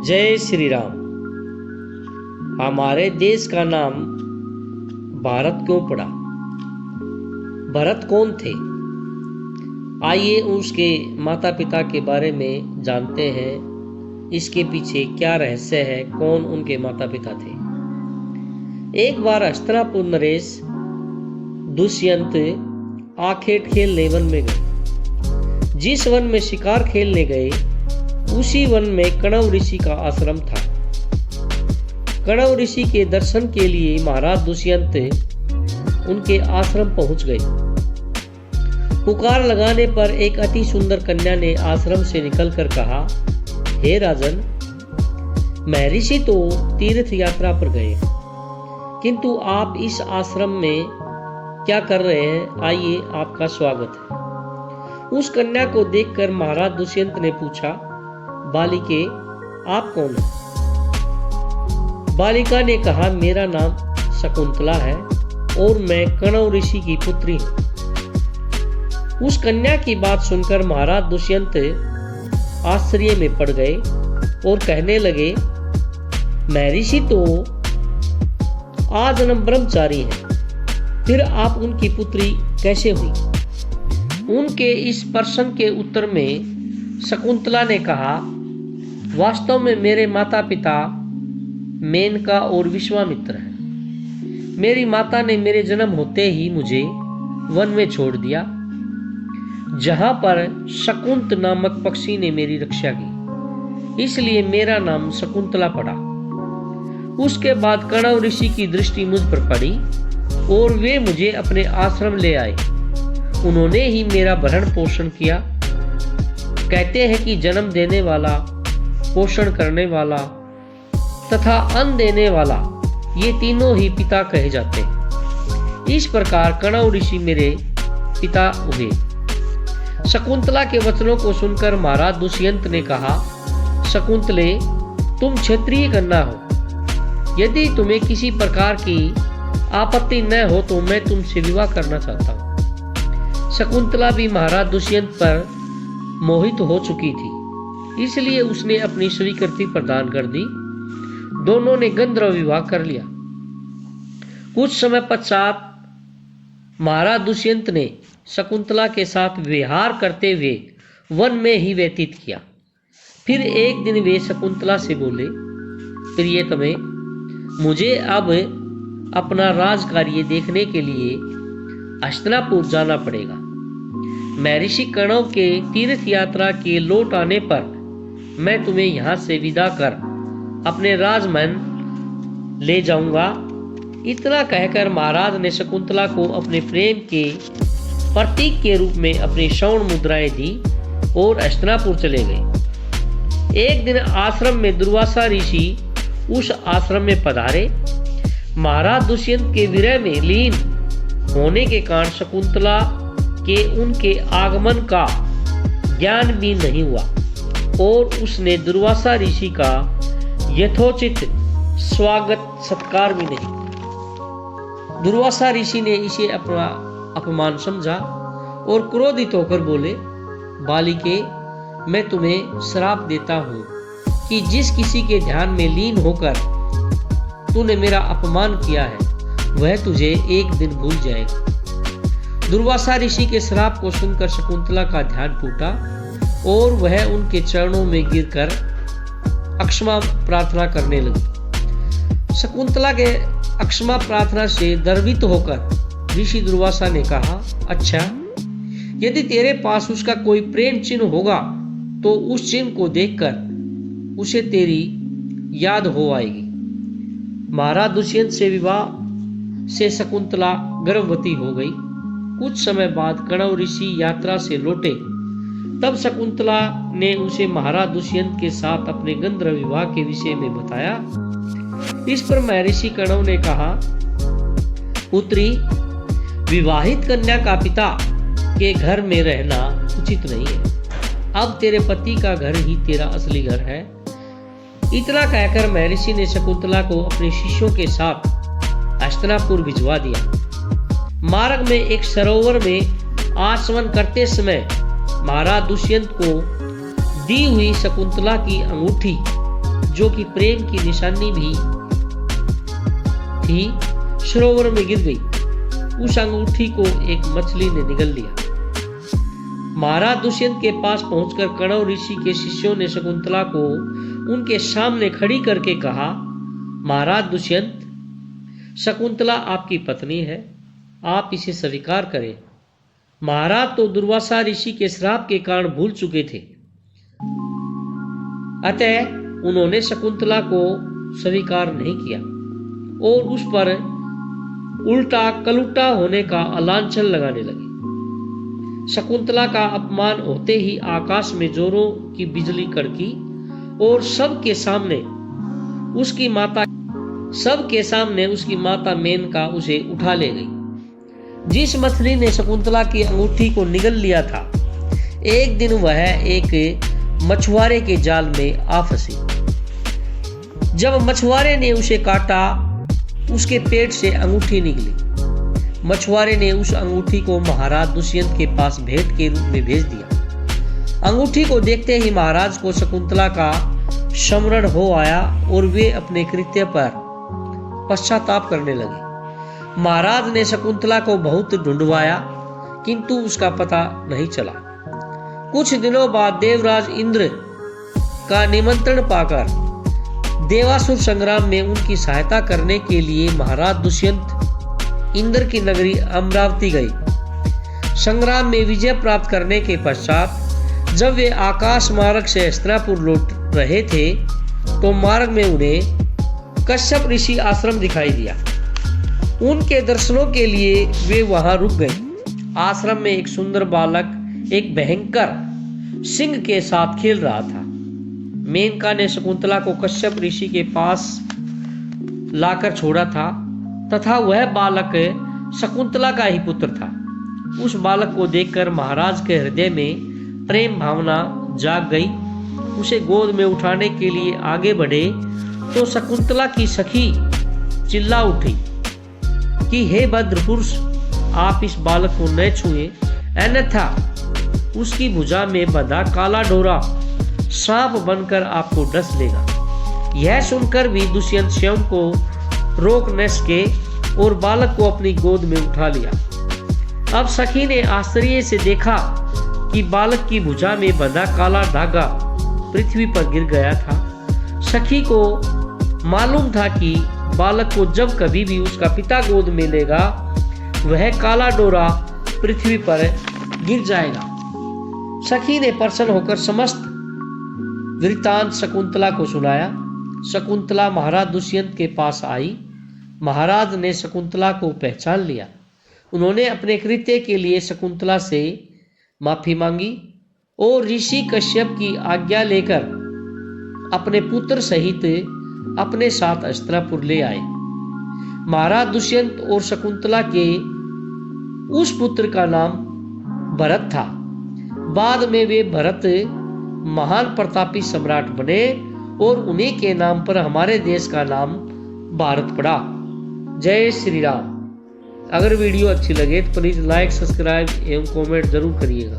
जय श्री राम। हमारे देश का नाम भारत क्यों पड़ा? भरत कौन थे? आइए उसके माता पिता के बारे में जानते हैं। इसके पीछे क्या रहस्य है, कौन उनके माता पिता थे। एक बार हस्तिनापुर नरेश दुष्यंत आखेट खेलने वन में गए। जिस वन में शिकार खेलने गए उसी वन में कणव ऋषि का आश्रम था। कणव ऋषि के दर्शन के लिए महाराज दुष्यंत उनके आश्रम पहुंच गए। पुकार लगाने पर एक अति सुंदर कन्या ने आश्रम से निकलकर कहा, हे राजन, महर्षि तो तीर्थ यात्रा पर गए, किंतु आप इस आश्रम में क्या कर रहे हैं? आइए, आपका स्वागत है। उस कन्या को देखकर महाराज दुष्यंत ने पूछा, बालिके, आप कौन हैं? बालिका ने कहा, मेरा नाम शकुंतला है और मैं कणव ऋषि की पुत्री हूं। उस कन्या की बात सुनकर महाराज दुष्यंत आश्चर्य में पड़ गए और कहने लगे, महर्षि तो आजन्म ब्रह्मचारी हैं, फिर आप उनकी पुत्री कैसे हुई? उनके इस प्रश्न के उत्तर में शकुंतला ने कहा, वास्तव में मेरे माता पिता मेनका और विश्वामित्र हैं। मेरी माता ने मेरे जन्म होते ही मुझे वन में छोड़ दिया, जहां पर शकुंत नामक पक्षी ने मेरी रक्षा की, इसलिए मेरा नाम शकुंतला पड़ा। उसके बाद कणव ऋषि की दृष्टि मुझ पर पड़ी और वे मुझे अपने आश्रम ले आए। उन्होंने ही मेरा भरण पोषण किया। कहते हैं कि जन्म देने वाला, पोषण करने वाला तथा अन्न देने वाला, ये तीनों ही पिता कहे जाते हैं। इस प्रकार कणव ऋषि मेरे पिता हुए। शकुंतला के वचनों को सुनकर महाराज दुष्यंत ने कहा, शकुंतले, तुम क्षत्रिय कन्या हो। यदि तुम्हें किसी प्रकार की आपत्ति न हो तो मैं तुमसे विवाह करना चाहता हूं। शकुंतला भी महाराज दुष्यंत पर मोहित हो चुकी थी, इसलिए उसने अपनी स्वीकृति प्रदान कर दी। दोनों ने गंधर्व विवाह कर लिया। कुछ समय पश्चात महाराज दुष्यंत ने शकुंतला के साथ विहार करते हुए वन में ही व्यतीत किया। फिर एक दिन वे शकुंतला से बोले, प्रियतमे, मुझे अब अपना राजकार्य देखने के लिए हस्तिनापुर जाना पड़ेगा। महर्षि कणव के तीर्थ यात्रा के लौट आने पर मैं तुम्हें यहाँ से विदा कर अपने राजमहल ले जाऊंगा। इतना कहकर महाराज ने शकुंतला को अपने प्रेम के प्रतीक के रूप में अपनी स्वर्ण मुद्राएं दी और हस्तिनापुर चले गए। एक दिन आश्रम में दुर्वासा ऋषि उस आश्रम में पधारे। महाराज दुष्यंत के विरह में लीन होने के कारण शकुंतला के उनके आगमन का ज्ञान भी नहीं हुआ और उसने दुर्वासा ऋषि का यथोचित स्वागत सत्कार भी नहीं। दुर्वासा ऋषि ने इसे अपना अपमान समझा और क्रोधित होकर बोले, बालिके, मैं तुम्हें श्राप देता हूं कि जिस किसी के ध्यान में लीन होकर तूने मेरा अपमान किया है वह तुझे एक दिन भूल जाएगा। दुर्वासा ऋषि के श्राप को सुनकर शकुंतला का ध्यान टूटा और वह उनके चरणों में गिरकर अक्षमा प्रार्थना करने लगी। शकुंतला के अक्षमा प्रार्थना से द्रवित होकर ऋषि दुर्वासा ने कहा, अच्छा, यदि तेरे पास उसका कोई प्रेम चिन्ह होगा तो उस चिन्ह को देखकर उसे तेरी याद हो आएगी। महाराज दुष्यंत से विवाह से शकुंतला गर्भवती हो गई। कुछ समय बाद कणव ऋषि यात्रा से लौटे, तब शकुंतला ने उसे महाराज दुष्यंत के साथ अपने गंधर्व विवाह के विषय में बताया। इस पर महर्षि कणव ने कहा, पुत्री, विवाहित कन्या का पिता के घर में रहना उचित नहीं है। अब तेरे पति का घर ही तेरा असली घर है। इतना कहकर महर्षि ने शकुंतला को अपने शिष्यों के साथ हस्तिनापुर भिजवा दिया। मार्ग में एक सरोवर में आचमन करते समय महाराज दुष्यंत को दी हुई शकुंतला की अंगूठी जो कि प्रेम की निशानी भी थी, सरोवर में गिर गई। उस अंगूठी को एक मछली ने निगल लिया। महाराज दुष्यंत के पास पहुंचकर कणव ऋषि के शिष्यों ने शकुंतला को उनके सामने खड़ी करके कहा, महाराज दुष्यंत, शकुंतला आपकी पत्नी है, आप इसे स्वीकार करें। महाराज तो दुर्वासा ऋषि के श्राप के कारण भूल चुके थे, अतः उन्होंने शकुंतला को स्वीकार नहीं किया और उस पर उल्टा कलुटा होने का अलांछन लगाने लगे। शकुंतला का अपमान होते ही आकाश में जोरों की बिजली कड़की और सबके सामने उसकी माता मेनका उसे उठा ले गई। जिस मछली ने शकुंतला की अंगूठी को निगल लिया था, एक दिन वह एक मछुआरे के जाल में आ फंसी। जब मछुआरे ने उसे काटा, उसके पेट से अंगूठी निकली। मछुआरे ने उस अंगूठी को महाराज दुष्यंत के पास भेंट के रूप में भेज दिया। अंगूठी को देखते ही महाराज को शकुंतला का स्मरण हो आया और वे अपने कृत्य पर पश्चाताप करने लगे। महाराज ने शकुंतला को बहुत ढूंढवाया, किंतु उसका पता नहीं चला। कुछ दिनों बाद देवराज इंद्र का निमंत्रण पाकर देवासुर संग्राम में उनकी सहायता करने के लिए महाराज दुष्यंत इंद्र की नगरी अमरावती गई। संग्राम में विजय प्राप्त करने के पश्चात जब वे आकाश मार्ग से हस्तिनापुर लौट रहे थे, तो मार्ग में उन्हें कश्यप ऋषि आश्रम दिखाई दिया। उनके दर्शनों के लिए वे वहां रुक गए। आश्रम में एक सुंदर बालक एक भयंकर सिंह के साथ खेल रहा था। मेनका ने शकुंतला को कश्यप ऋषि के पास लाकर छोड़ा था तथा वह बालक शकुंतला का ही पुत्र था। उस बालक को देखकर महाराज के हृदय में प्रेम भावना जाग गई। उसे गोद में उठाने के लिए आगे बढ़े तो शकुंतला की सखी चिल्ला उठी कि हे भद्र पुरुष, आप इस बालक को न छुएं, अन्यथा उसकी भुजा में बंधा काला डोरा सांप बनकर आपको डस लेगा। यह सुनकर भी दुष्यंत स्वयं को रोक न सके और बालक को अपनी गोद में उठा लिया। अब सखी ने आश्चर्य से देखा कि बालक की भुजा में बंधा काला धागा पृथ्वी पर गिर गया था। सखी को मालूम था कि बालक को जब कभी भी उसका पिता गोद में लेगा, वह काला डोरा पृथ्वी पर गिर जाएगा। सखी ने प्रसन्न होकर समस्त वृत्तांत शकुंतला को सुनाया। शकुंतला महाराज दुष्यंत के पास आई। महाराज ने शकुंतला को पहचान लिया। उन्होंने अपने कृत्य के लिए शकुंतला से माफी मांगी और ऋषि कश्यप की आज्ञा लेकर अपने पुत्र सहित अपने साथ हस्तिनापुर ले आए। महाराज दुष्यंत और शकुंतला के उस पुत्र का नाम भरत था। बाद में वे भरत महान प्रतापी सम्राट बने और उन्हीं के नाम पर हमारे देश का नाम भारत पड़ा। जय श्री राम। अगर वीडियो अच्छी लगे तो प्लीज़ लाइक, सब्सक्राइब एवं कमेंट जरूर करिएगा।